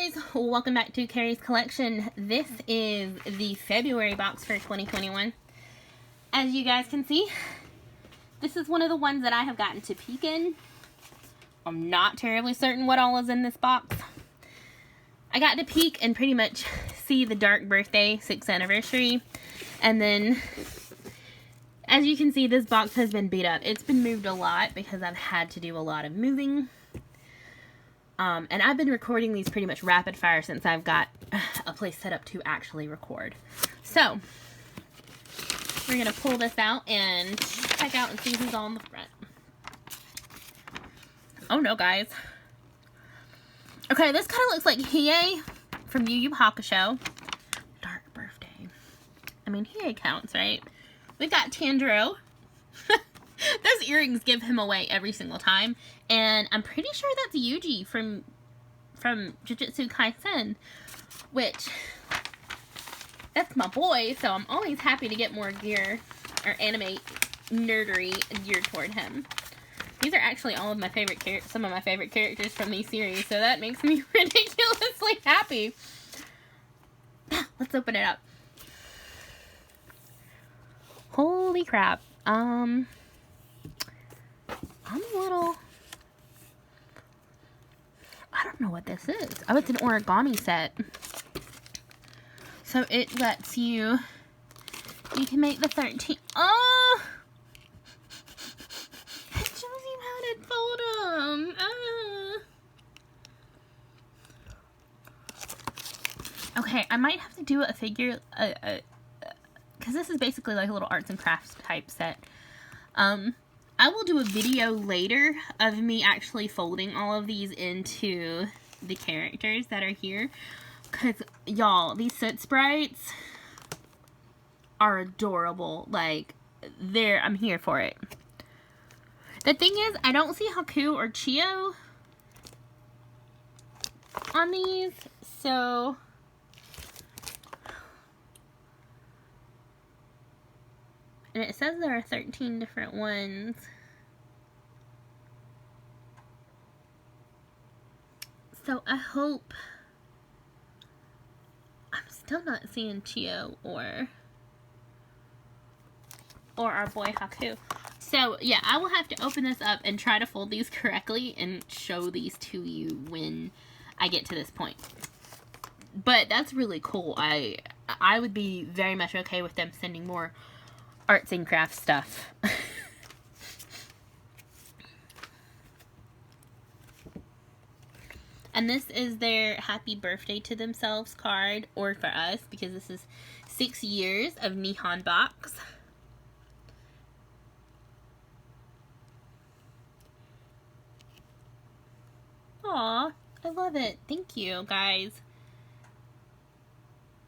guys, welcome back to Carrie's Collection. This is the February box for 2021. As you guys can see, this is one of the ones that I have gotten to peek in. I'm not terribly certain what all is in this box. I got to peek and pretty much see the Dark Birthday 6th anniversary. And then, as you can see, this box has been beat up. It's been moved a lot because I've had to do a lot of moving. And I've been recording these pretty much rapid fire since I've got a place set up to actually record. So, we're going to pull this out and check out and see who's all in the front. Oh no, guys. Okay, this kind of looks like Hiei from Yu Yu Hakusho. Dark Birthday. I mean, Hiei counts, right? We've got Tanjiro. Those earrings give him away every single time. And I'm pretty sure that's Yuji from Jujutsu Kaisen. Which, that's my boy, so I'm always happy to get more gear or anime nerdery geared toward him. These are actually all of my favorite some of my favorite characters from these series, so that makes me ridiculously happy. Let's open it up. Holy crap. I'm a little... I don't know what this is. Oh, it's an origami set. So it lets you... You can make the 13... Oh! It shows you how to fold them. Okay, I might have to do a figure... because this is basically like a little arts and crafts type set. I will do a video later of me actually folding all of these into the characters that are here. Because, y'all, these Soot Sprites are adorable. Like, I'm here for it. The thing is, I don't see Haku or Chio on these, so... And it says there are 13 different ones. So I hope... I'm still not seeing Chio or our boy Haku. So yeah, I will have to open this up and try to fold these correctly and show these to you when I get to this point. But that's really cool. I would be very much okay with them sending more arts and crafts stuff. And this is their happy birthday to themselves card, or for us, because this is 6 years of Nihon box. Aw, I love it. Thank you, guys.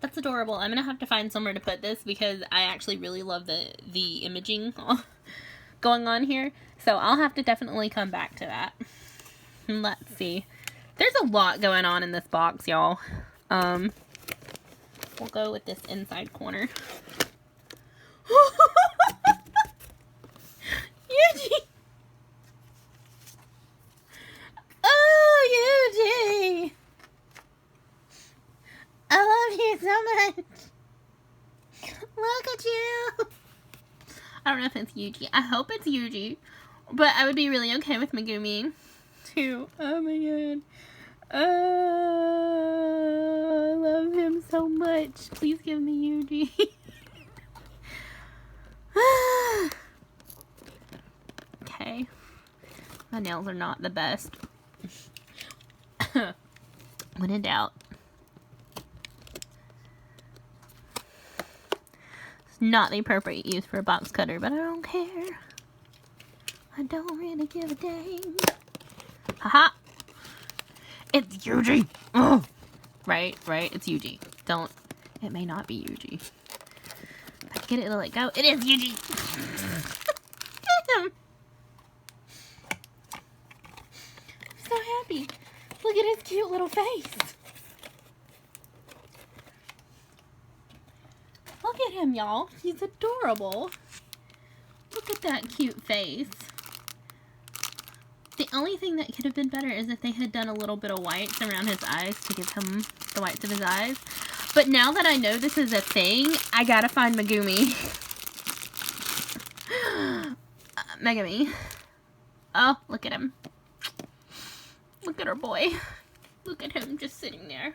That's adorable. I'm gonna have to find somewhere to put this because I actually really love the imaging going on here. So I'll have to definitely come back to that. Let's see. There's a lot going on in this box, y'all. We'll go with this inside corner. Yuji! Oh, Yuji! I love you so much. Look at you. I don't know if it's Yuji. I hope it's Yuji. But I would be really okay with Megumi too. Oh my god. I love him so much. Please give me Yuji. Okay. My nails are not the best. When in doubt. Not the appropriate use for a box cutter, but I don't care. I don't really give a dang. Haha! It's Yuji! Oh! Right, it's Yuji. Don't. It may not be Yuji. If I get it to let go, it is Yuji! I'm so happy. Look at his cute little face. Look at him, y'all. He's adorable. Look at that cute face. The only thing that could have been better is if they had done a little bit of whites around his eyes to give him the whites of his eyes. But now that I know this is a thing, I gotta find Megumi. Megumi. Oh, look at him. Look at our boy. Look at him just sitting there.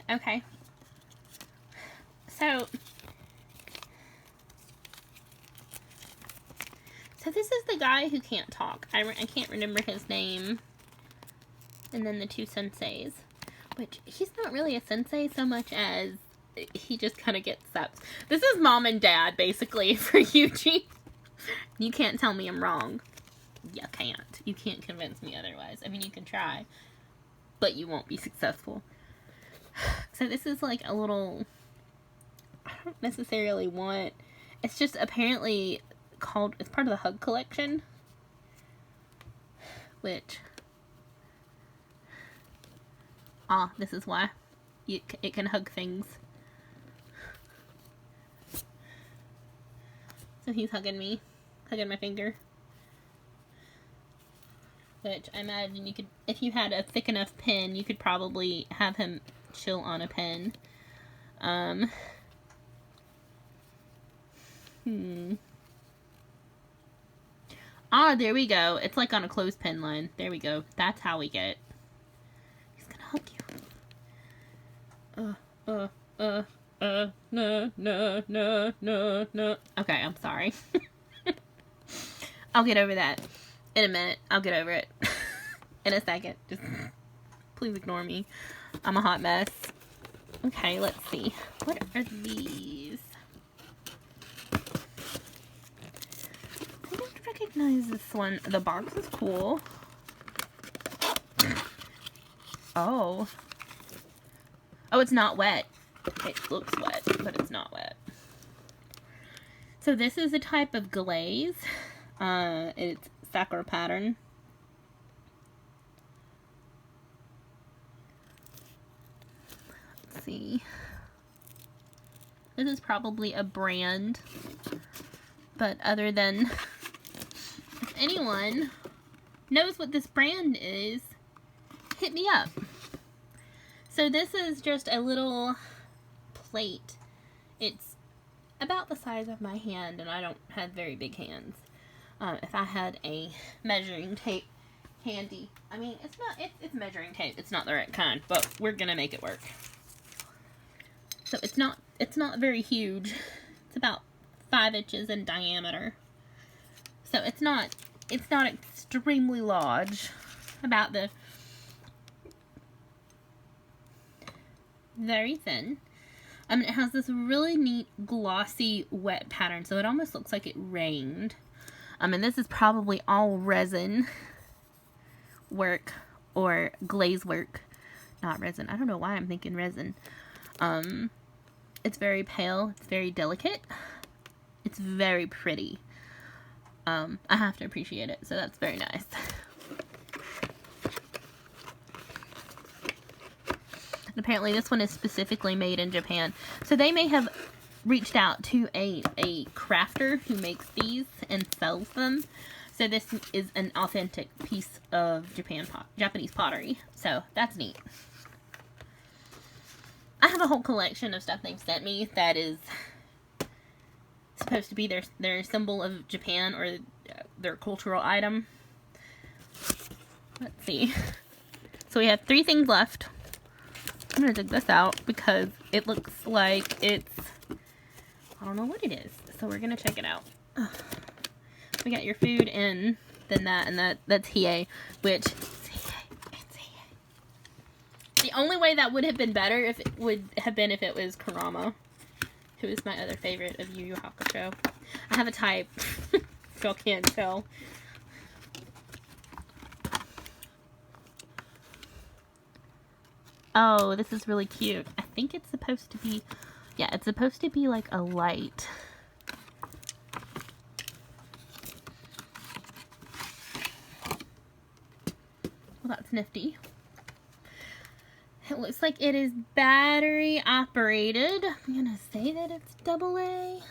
Okay. So this is the guy who can't talk. I can't remember his name. And then the two senseis. Which, he's not really a sensei so much as he just kind of gets up. This is mom and dad, basically, for Yuji. You can't tell me I'm wrong. You can't. You can't convince me otherwise. I mean, you can try. But you won't be successful. So this is like a little... I don't necessarily want... It's just apparently called... It's part of the Hug collection. Which... Ah, this is why. It can hug things. So he's hugging me. Hugging my finger. Which I imagine you could... If you had a thick enough pen, you could probably have him chill on a pen. Ah, there we go. It's like on a clothespin line. There we go. That's how we get. He's gonna hug you. No. Okay, I'm sorry. I'll get over that. In a minute. I'll get over it. In a second. Just please ignore me. I'm a hot mess. Okay, let's see. What are these? I don't recognize this one. The box is cool. Oh. Oh, it's not wet. It looks wet, but it's not wet. So this is a type of glaze. It's Sakura pattern. Let's see. This is probably a brand. But other than... If anyone knows what this brand is, hit me up. So this is just a little plate. It's about the size of my hand, and I don't have very big hands. If I had a measuring tape handy, I mean, it's measuring tape. It's not the right kind, but we're gonna make it work. So it's not very huge. It's about 5 inches in diameter. So it's not extremely large. About the very thin. It has this really neat glossy wet pattern, so it almost looks like it rained. And this is probably all resin work or glaze work, not resin. I don't know why I'm thinking resin. It's very pale. It's very delicate. It's very pretty. I have to appreciate it, so that's very nice. And apparently this one is specifically made in Japan. So they may have reached out to a crafter who makes these and sells them. So this is an authentic piece of Japanese pottery. So that's neat. I have a whole collection of stuff they've sent me that is supposed to be their symbol of Japan or their cultural item. Let's see. So we have 3 things left. I'm going to dig this out because it looks like it's... I don't know what it is. So we're going to check it out. Ugh. We got your food and then that, and that's Hiei, which... It's Hiei. The only way that would have been better if it was Kurama, who is my other favorite of Yu Yu Hakusho. I have a type. If y'all can't tell. Oh, this is really cute. I think it's supposed to be... Yeah, it's supposed to be like a light. Well, that's nifty. It looks like it is battery operated. I'm gonna say that it's AA.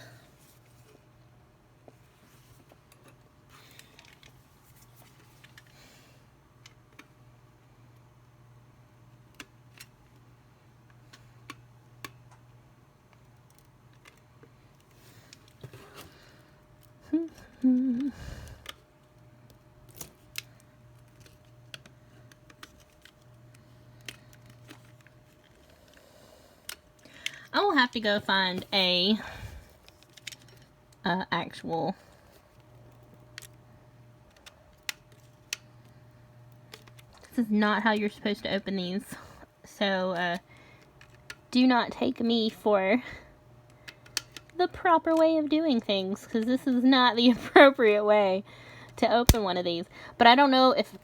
have to go find a actual this is not how you're supposed to open these, so do not take me for the proper way of doing things, because this is not the appropriate way to open one of these. But I don't know if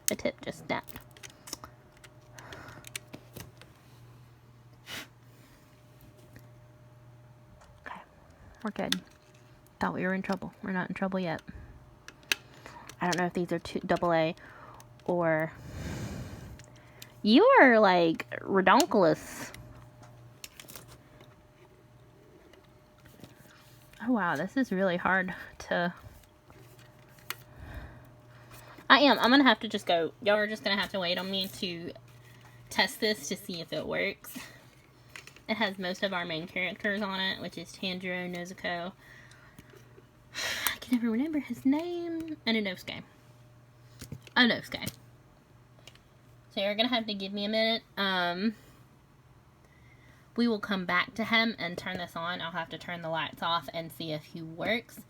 the tip just snapped. Okay, we're good. Thought we were in trouble. We're not in trouble yet. I don't know if these are AA or... You are, like, redonkulous. Oh, wow, this is really hard to... I'm gonna have to just go... Y'all are just gonna have to wait on me to test this to see if it works. It has most of our main characters on it, which is Tanjiro, Nezuko... I can never remember his name. And Inosuke. Inosuke. So you're gonna have to give me a minute. We will come back to him and turn this on. I'll have to turn the lights off and see if he works.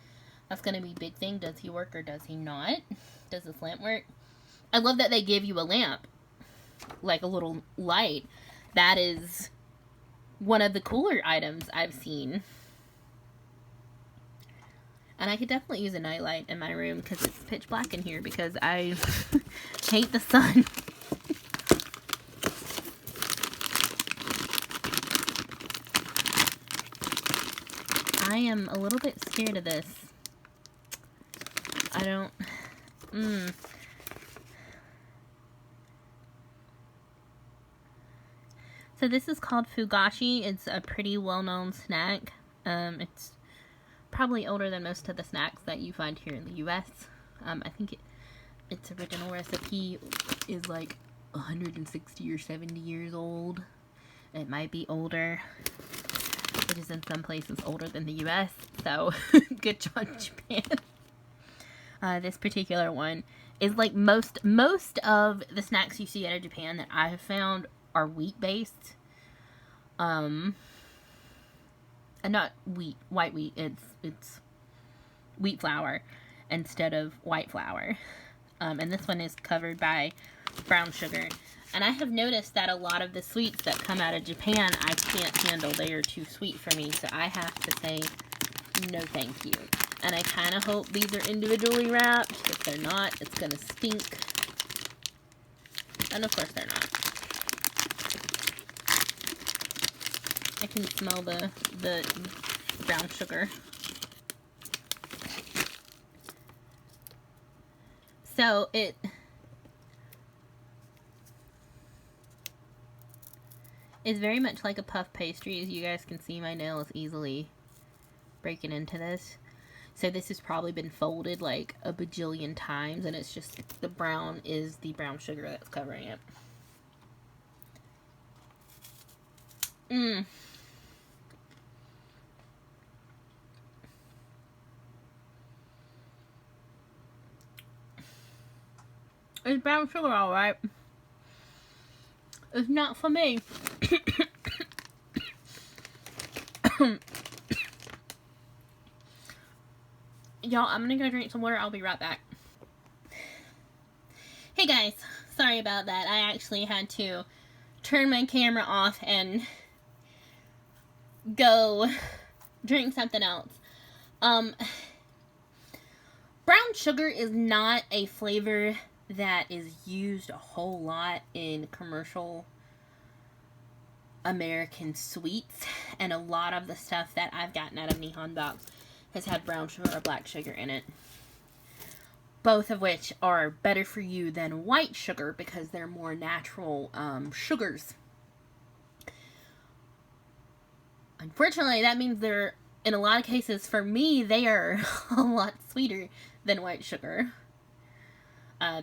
That's gonna be a big thing. Does he work or does he not? Does this lamp work? I love that they give you a lamp. Like a little light. That is one of the cooler items I've seen. And I could definitely use a nightlight in my room because it's pitch black in here because I hate the sun. I am a little bit scared of this. I don't... So this is called Fugashi. It's a pretty well-known snack. It's probably older than most of the snacks that you find here in the U.S. I think its original recipe is like 160 or 70 years old. It might be older. It is in some places older than the U.S. So, good job, Japan. This particular one is like most of the snacks you see out of Japan that I have found are wheat-based. And not white wheat, it's wheat flour instead of white flour. And this one is covered by brown sugar. And I have noticed that a lot of the sweets that come out of Japan, I can't handle. They are too sweet for me, so I have to say no thank you. And I kind of hope these are individually wrapped. If they're not, it's going to stink. And of course they're not. I can smell the brown sugar. So it is very much like a puff pastry. As you guys can see, my nail is easily breaking into this. So this has probably been folded like a bajillion times, and it's just the brown is the brown sugar that's covering it. It's brown sugar, alright. It's not for me. Y'all, I'm gonna go drink some water. I'll be right back. Hey guys, sorry about that. I actually had to turn my camera off and go drink something else. Brown sugar is not a flavor that is used a whole lot in commercial American sweets, and a lot of the stuff that I've gotten out of Nihon box has had brown sugar or black sugar in it, both of which are better for you than white sugar because they're more natural sugars. Unfortunately, that means they're, in a lot of cases, for me, they are a lot sweeter than white sugar.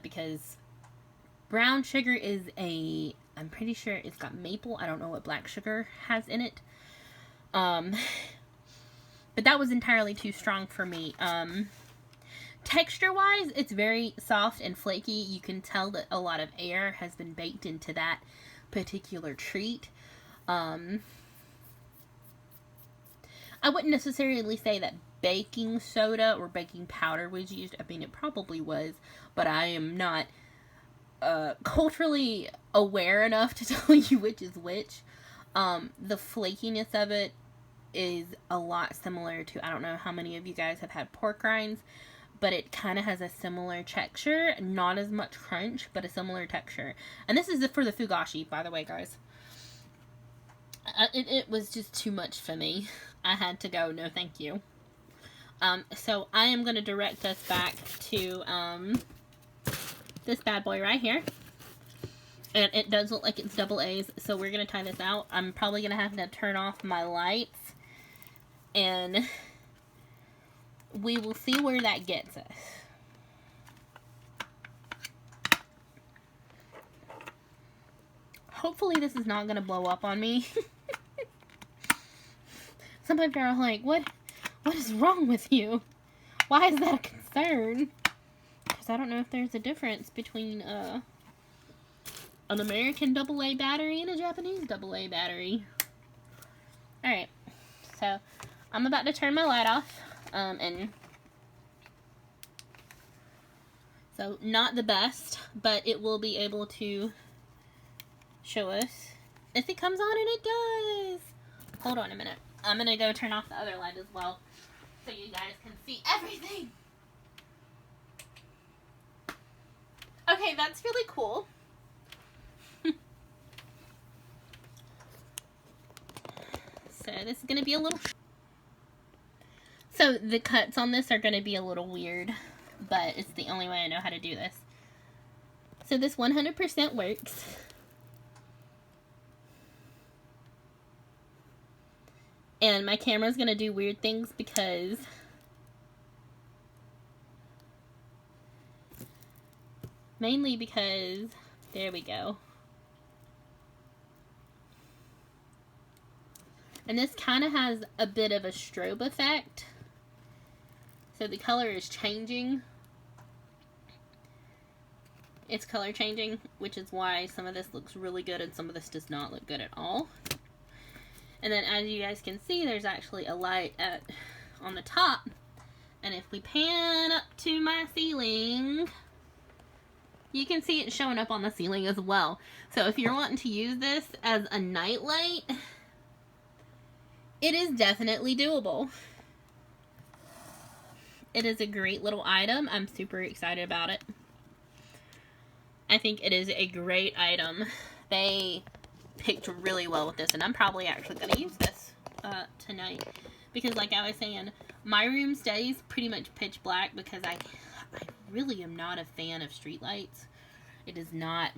Because brown sugar is I'm pretty sure it's got maple. I don't know what black sugar has in it. But that was entirely too strong for me. Texture-wise, it's very soft and flaky. You can tell that a lot of air has been baked into that particular treat. I wouldn't necessarily say that baking soda or baking powder was used. I mean, it probably was, but I am not culturally aware enough to tell you which is which. The flakiness of it is a lot similar to, I don't know how many of you guys have had pork rinds, but it kind of has a similar texture. Not as much crunch, but a similar texture. And this is for the fugashi, by the way, guys. It was just too much for me. I had to go, no thank you. So I am going to direct us back to this bad boy right here. And it does look like it's double A's, so we're going to try this out. I'm probably going to have to turn off my lights. And we will see where that gets us. Hopefully this is not going to blow up on me. Sometimes you're like, what is wrong with you? Why is that a concern? Because I don't know if there's a difference between an American AA battery and a Japanese AA battery. Alright, so I'm about to turn my light off. And so not the best, but it will be able to show us if it comes on, and it does. Hold on a minute. I'm going to go turn off the other light as well so you guys can see everything. Okay, that's really cool. So this is going to be a little... So the cuts on this are going to be a little weird, but it's the only way I know how to do this. So this 100% works. And my camera's going to do weird things because mainly because, there we go. And this kind of has a bit of a strobe effect. So the color is changing. It's color changing, which is why some of this looks really good and some of this does not look good at all. And then as you guys can see, there's actually a light on the top. And if we pan up to my ceiling, you can see it showing up on the ceiling as well. So if you're wanting to use this as a night light, it is definitely doable. It is a great little item. I'm super excited about it. I think it is a great item. They picked really well with this, and I'm probably actually going to use this tonight. Because like I was saying, my room stays pretty much pitch black because I really am not a fan of street lights. It is not...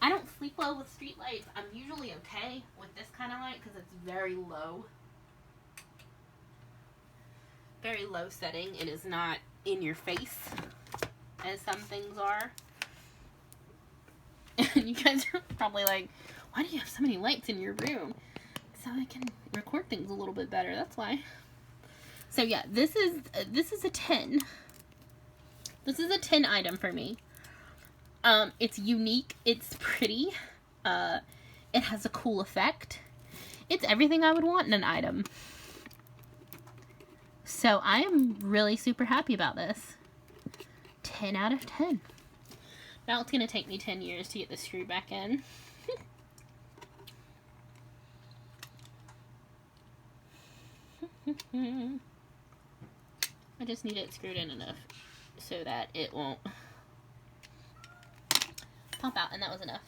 I don't sleep well with street lights. I'm usually okay with this kind of light because it's very low. Very low setting. It is not in your face as some things are. And you guys are probably like, why do you have so many lights in your room? So I can record things a little bit better. That's why. So yeah, this is a 10. This is a 10 item for me. It's unique. It's pretty. It has a cool effect. It's everything I would want in an item. So I am really super happy about this. 10 out of 10. Now it's going to take me 10 years to get the screw back in. I just need it screwed in enough so that it won't pop out, and that was enough.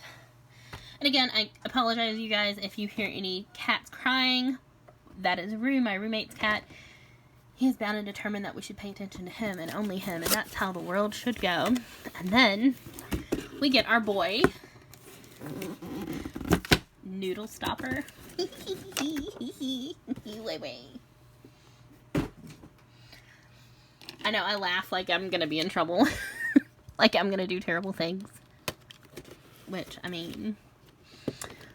And again, I apologize, you guys, if you hear any cats crying. That is Rue, my roommate's cat. He is bound and determined that we should pay attention to him and only him, and that's how the world should go. And then we get our boy, Noodle Stopper. Wait, wait. I know, I laugh like I'm gonna be in trouble. Like I'm gonna do terrible things. Which, I mean,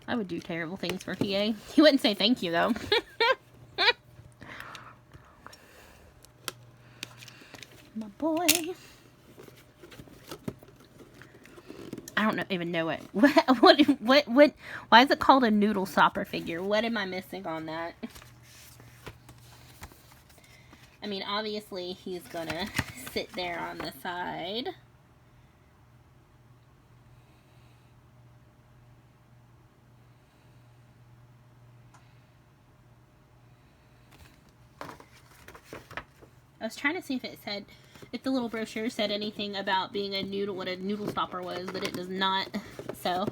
I would do terrible things for PA. He wouldn't say thank you, though. My boy. I don't even know it. What, why is it called a noodle stopper figure? What am I missing on that? I mean, obviously, he's gonna sit there on the side. I was trying to see if it said, if the little brochure said anything about being a noodle, what a noodle stopper was, but it does not. So,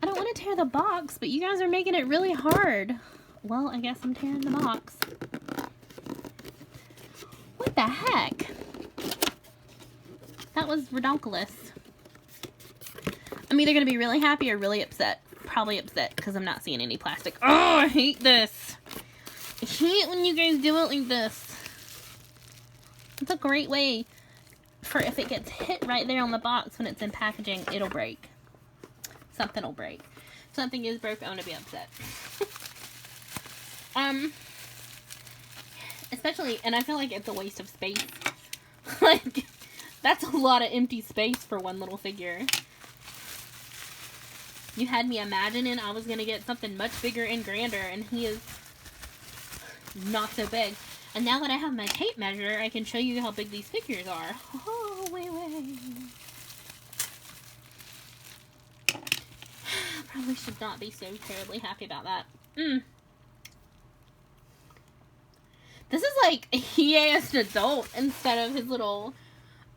I don't want to tear the box, but you guys are making it really hard. Well, I guess I'm tearing the box. What the heck? That was redonkulous. I'm either going to be really happy or really upset. Probably upset, because I'm not seeing any plastic. Oh, I hate this. I hate when you guys do it like this. It's a great way for if it gets hit right there on the box when it's in packaging, it'll break. Something will break. If something is broke, I'm going to be upset. Especially, and I feel like it's a waste of space. Like, that's a lot of empty space for one little figure. You had me imagining I was going to get something much bigger and grander, and he is not so big. And now that I have my tape measure, I can show you how big these figures are. Oh, wait. Probably should not be so terribly happy about that. This is like he as an adult instead of his little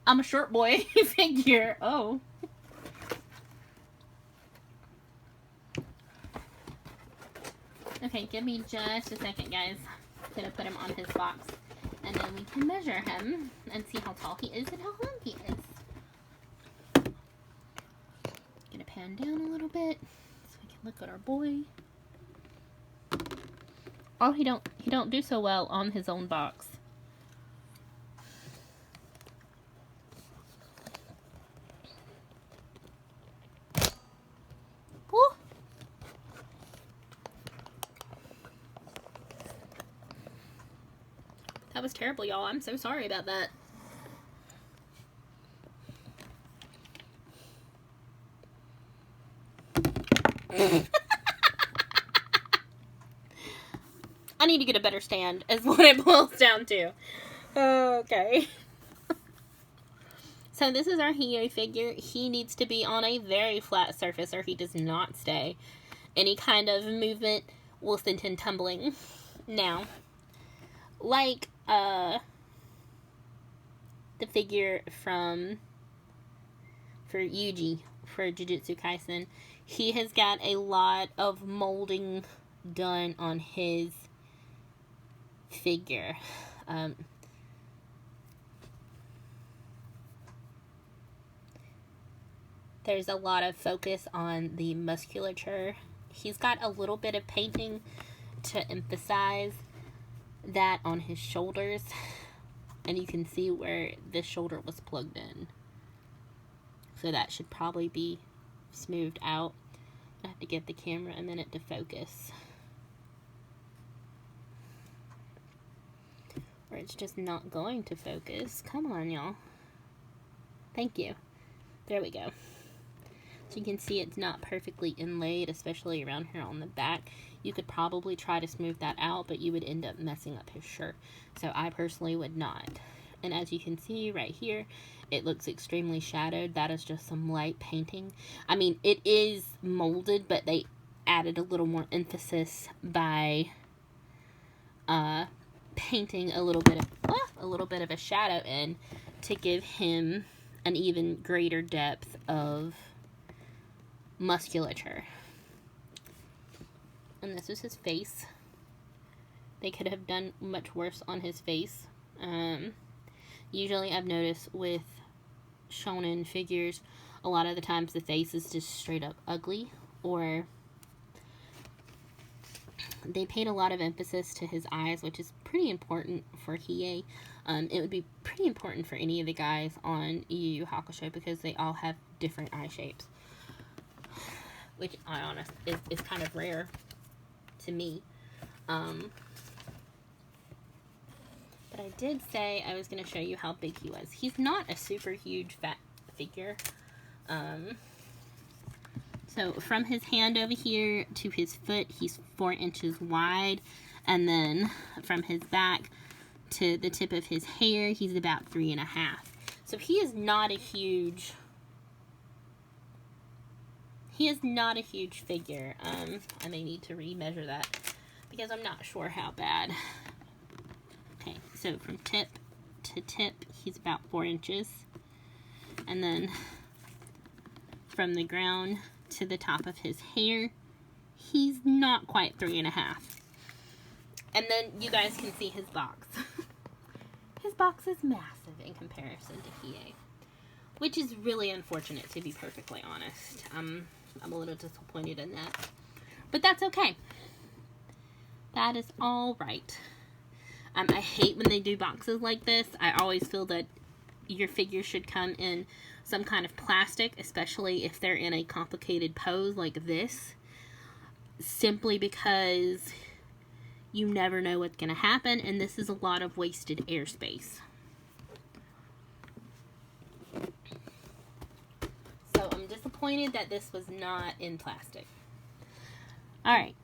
I'm a short boy figure. Oh. Okay, give me just a second, guys. I'm gonna put him on his box, and then we can measure him and see how tall he is and how long he is. Gonna pan down a little bit so we can look at our boy. Oh, he don't do so well on his own box. Woo. That was terrible, y'all. I'm so sorry about that. I need to get a better stand, is what it boils down to. Okay. So this is our Hio figure. He needs to be on a very flat surface or he does not stay. Any kind of movement will send him tumbling. Now, like the figure for Yuji for Jujutsu Kaisen, he has got a lot of molding done on his figure. There's a lot of focus on the musculature. He's got a little bit of painting to emphasize that on his shoulders, and you can see where this shoulder was plugged in, so that should probably be smoothed out. I have to give the camera a minute to focus, or it's just not going to focus. Come on, y'all. Thank you. There we go. So you can see it's not perfectly inlaid, especially around here on the back. You could probably try to smooth that out, but you would end up messing up his shirt. So I personally would not. And as you can see right here, it looks extremely shadowed. That is just some light painting. I mean, it is molded, but they added a little more emphasis by painting a little bit of a shadow in to give him an even greater depth of musculature. And this is his face. They could have done much worse on his face. Usually I've noticed with shonen figures, a lot of the times the face is just straight up ugly, or they paid a lot of emphasis to his eyes, which is pretty important for Hiei. It would be pretty important for any of the guys on Yu Yu Hakusho because they all have different eye shapes, which I honestly is kind of rare to me. But I did say I was going to show you how big he was. He's not a super huge figure. So from his hand over here to his foot, he's 4 inches wide. And then from his back to the tip of his hair, he's about 3.5. So he is not a huge figure. I may need to remeasure that because I'm not sure how bad. Okay, so from tip to tip, he's about 4 inches. And then from the ground to the top of his hair, he's not quite 3.5. And then you guys can see his box. His box is massive in comparison to Hiei, which is really unfortunate, to be perfectly honest. I'm a little disappointed in that, but that's okay. That is all right. I hate when they do boxes like this. I always feel that your figure should come in some kind of plastic, especially if they're in a complicated pose like this, simply because you never know what's going to happen, and this is a lot of wasted airspace. So I'm disappointed that this was not in plastic. Alright,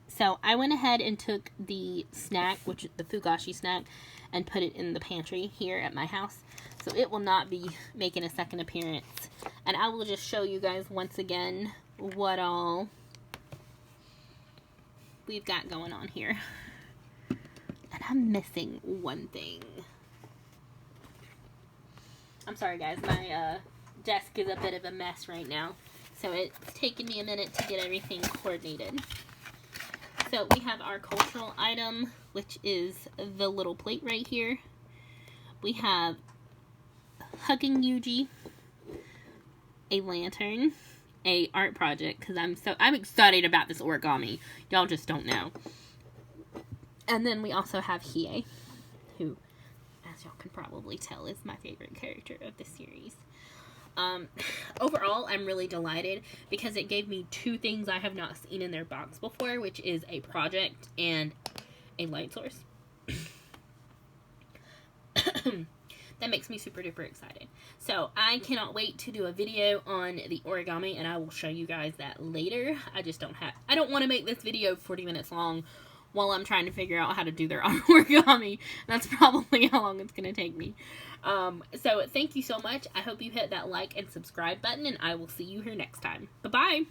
so I went ahead and took the snack, which is the Fugashi snack, and put it in the pantry here at my house. So it will not be making a second appearance. And I will just show you guys once again what all we've got going on here. And I'm missing one thing. I'm sorry guys, my desk is a bit of a mess right now. So it's taken me a minute to get everything coordinated. So we have our cultural item, which is the little plate right here. We have Hugging Yuji, a lantern, a art project, because I'm excited about this origami. Y'all just don't know. And then we also have Hiei, who, as y'all can probably tell, is my favorite character of the series. Overall, I'm really delighted because it gave me 2 things I have not seen in their box before, which is a project and a light source. That makes me super duper excited. So I cannot wait to do a video on the origami, and I will show you guys that later. I don't want to make this video 40 minutes long while I'm trying to figure out how to do their origami. That's probably how long it's going to take me. So thank you so much. I hope you hit that like and subscribe button, and I will see you here next time. Bye-bye.